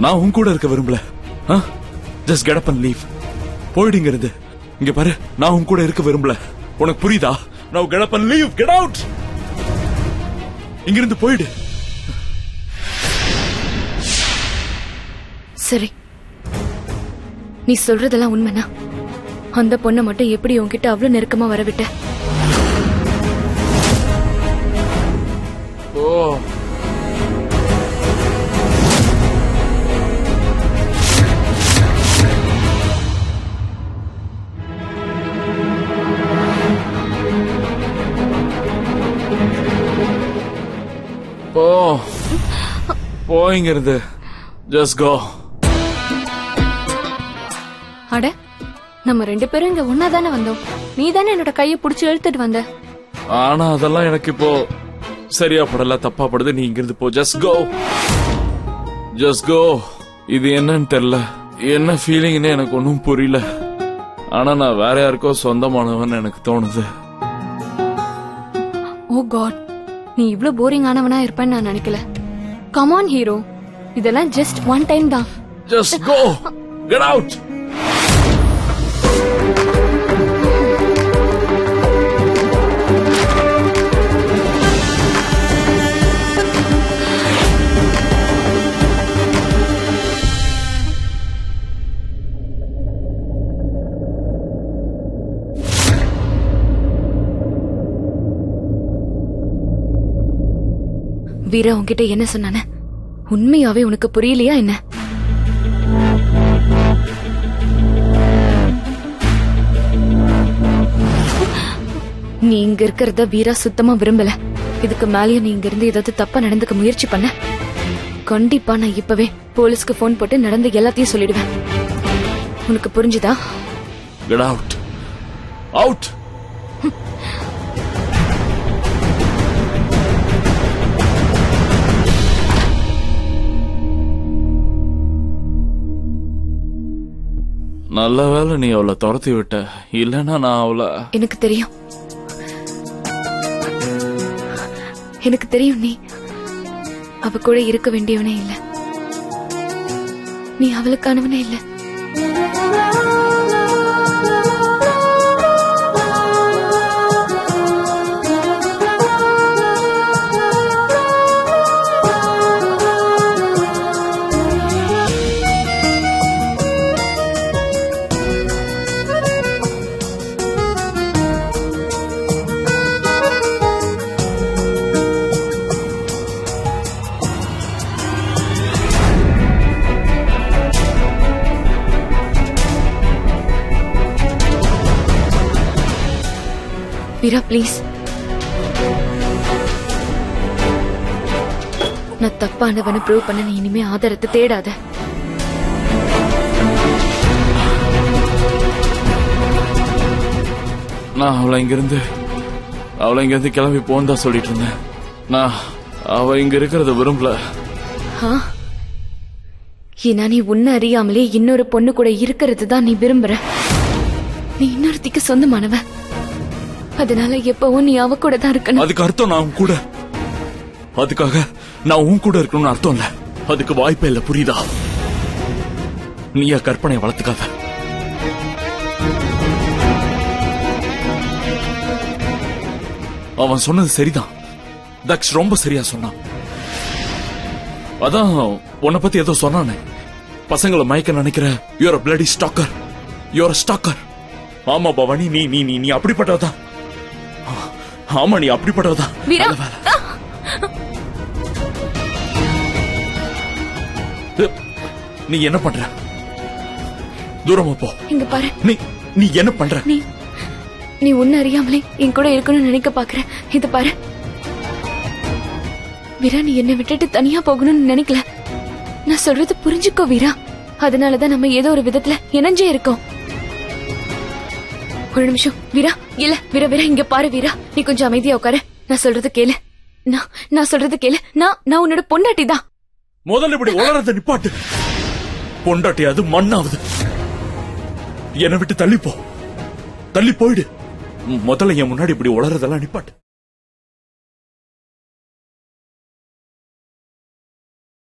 நான் உன் கூட இருக்க விரும்பல. Just get up and leave. போயிடுங்க இருந்து. இங்க பாரு, நான் உன் கூட இருக்க விரும்பல. உனக்கு புரியுதா? Now get up and leave. Get out. இங்கிருந்து போயிடு. சரி, நீ சொல்றதெல்லாம் உண்மைனா அந்த பொண்ணை மட்டும் எப்படி உன்கிட்ட அவ்வளவு நெருக்கமா வரவிட்ட? ஓ, போயிங்கிறது. Just go. அட, நம்ம 2 பேரும் இங்க ஒன்னா தானே வந்தோம். நீ தானே என்னோட கையை பிடிச்சி இழுத்துட்டு வந்த. ஆனா அதெல்லாம் எனக்கு இப்போ சரியா படல, தப்பா படுது. நீ இங்கிருந்து போ. Just go. Just go. இது என்னன்னு தெரியல, என்ன ஃபீலிங்னு எனக்கு ஒன்னும் புரியல. ஆனா நான் வேற யாருக்கோ சொந்தமானவன் எனக்கு தோணுது. ஓ காட், நீ இவ்ளோ போரிங் ஆனவனா இருப்பேன்னு நான் நினைக்கல. கம் ஆன் ஹீரோ, இதெல்லாம் ஜஸ்ட் ஒன் டைம் தான். Just go. Get out. Veera உன்கிட்ட என்ன சொன்னானே? உண்மையாவே உனக்கு புரியலையா என்ன? நீ இங்க இருக்கிறத வீரா சுத்தமா விரும்பல. இதுக்கு மேலேயும் நீ இங்க இருந்து ஏதாவது தப்பா நடந்துக்க முயற்சி பண்ண, கண்டிப்பா நான் இப்பவே போலீஸ்க்கு போன் போட்டு நடந்த எல்லாத்தையும் சொல்லிடுவேன். உனக்கு புரிஞ்சுதா? Get out. Out. நல்ல வேளை நீ அவளை துரத்தி விட்ட, இல்லன்னா நான் அவளை. எனக்கு தெரியும், எனக்கு தெரியும். நீ அவ கூட இருக்க வேண்டியவனே இல்ல. நீ அவளுக்கானவனே இல்ல. வீரா ப்ளீஸ், நான் தப்பானவனை ப்ரூவ் பண்ண நீ இனிமே ஆதாரத்தை தேடாத. நான் அவளை இங்கிருந்து கிளம்பி போன்னு தான் சொல்லிட்டு இருந்தேன். நான் அவ இங்க இருக்கிறத விரும்பல. ஏன்னா நீ உன்னை அறியாமலே இன்னொரு பொண்ணு கூட இருக்கிறது தான் நீ விரும்புற. நீ இன்னொருத்திக்கு சொந்தமானவ, அதனால எப்பவும் நீ அவ கூட தான் இருக்கணும். அதுக்கு அர்த்தம் நான் உன் கூட, அதுக்காக நான் உன் கூட இருக்கணும்னு அர்த்தம் இல்ல. அதுக்கு வாய்ப்பே இல்ல, புரியுதா? நீயா கற்பனையை வளர்த்துக்காத. அவன் சொன்னது சரிதான். தக்ஷ் ரொம்ப சரியா சொன்னான். அதான் உன்னை பத்தி ஏதோ சொன்னானே, பசங்களை மயக்க நினைக்கிற you're a bloody stalker. You're a stalker. ஆமா பவானி, நீ நீ நீ நீ அப்படிப்பட்டதான். ஆமா, நீ அப்படிப்பட்டதான். நீ என்ன பண்ற? தூரமா போ. இங்க பாரு. நீ என்ன பண்ற? நீ உன்னை அறியாமலே என் கூட இருக்கணும்னு நினைக்க பாக்குற. இத பாரு வீரா, நீ என்னை விட்டுட்டு தனியா போகணும்னு நினைக்கல. நான் சொல்றது புரிஞ்சுக்கோ வீரா. அதனாலதான் நம்ம ஏதோ ஒரு விதத்துல இணைஞ்சே இருக்கோம். ஒரு நிமிஷம் வீரா. இல்ல வீரா, வீரா இங்க பாரு வீரா, நீ கொஞ்சம் அமைதியா உட்காரு. நான் சொல்றது கேளு. நான் சொல்றது கேளு. நான் உன்னோட பொண்டாட்டி தான். முதல்ல இப்படி உளறத நிப்பாட்டு. பொண்டாட்டி அது மண்ணாவது. என்னை விட்டு தள்ளி போ, தள்ளி போயிடு. முதல்ல என் முன்னாடி இப்படி உளறதெல்லாம் நிப்பாட்டு.